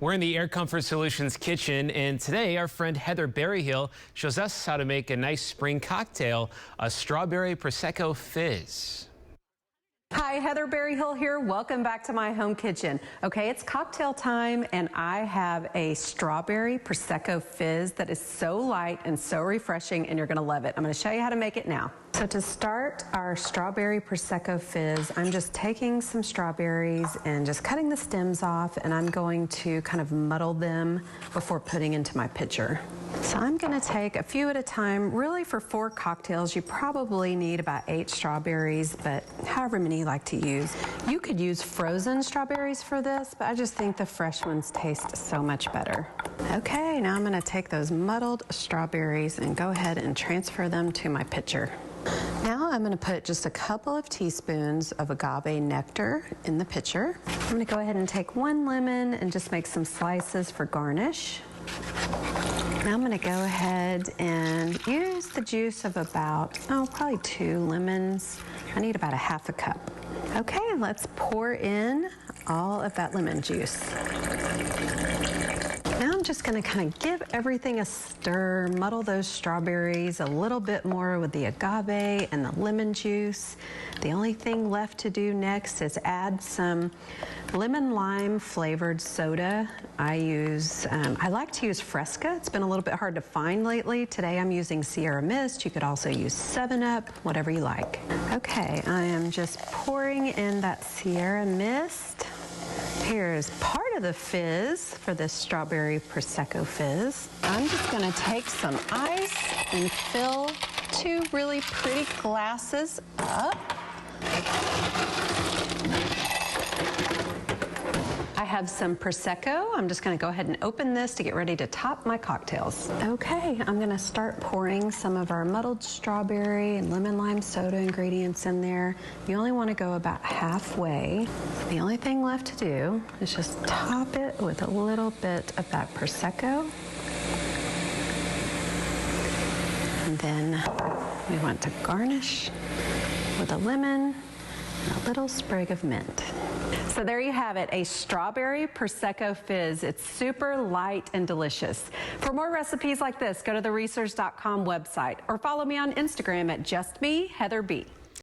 We're in the Air Comfort Solutions kitchen, and today our friend Heather Berryhill shows us how to make a nice spring cocktail, a strawberry Prosecco Fizz. Hi, Heather Berryhill here. Welcome back to my home kitchen. Okay, it's cocktail time, and I have a strawberry Prosecco Fizz that is so light and so refreshing, and you're gonna love it. I'm gonna show you how to make it now. So to start our strawberry Prosecco Fizz, I'm just taking some strawberries and just cutting the stems off, and I'm going to kind of muddle them before putting into my pitcher. So I'm gonna take a few at a time. Really, for 4 cocktails, you probably need about 8 strawberries, but however many you like to use. You could use frozen strawberries for this, but I just think the fresh ones taste so much better. Okay, now I'm gonna take those muddled strawberries and go ahead and transfer them to my pitcher. Now I'm gonna put just a couple of teaspoons of agave nectar in the pitcher. I'm gonna go ahead and take 1 lemon and just make some slices for garnish. Now I'm going to go ahead and use the juice of about, probably 2 lemons. I need about a half a cup. Okay, let's pour in all of that lemon juice. Now I'm just going to kind of give everything a stir, muddle those strawberries a little bit more with the agave and the lemon juice. The only thing left to do next is add some lemon lime flavored soda. I like to use Fresca. It's been a little bit hard to find lately. Today I'm using Sierra Mist. You could also use 7-Up, whatever you like. Okay, I am just pouring in that Sierra Mist. Here's part of the fizz for this strawberry Prosecco Fizz. I'm just gonna take some ice and fill 2 really pretty glasses up. I have some Prosecco. I'm just gonna go ahead and open this to get ready to top my cocktails. Okay, I'm gonna start pouring some of our muddled strawberry and lemon lime soda ingredients in there. You only wanna go about halfway. The only thing left to do is just top it with a little bit of that Prosecco. And then we want to garnish with a lemon and a little sprig of mint. So there you have it, a strawberry Prosecco Fizz. It's super light and delicious. For more recipes like this, go to theresearch.com website or follow me on Instagram at JustMeHeatherB.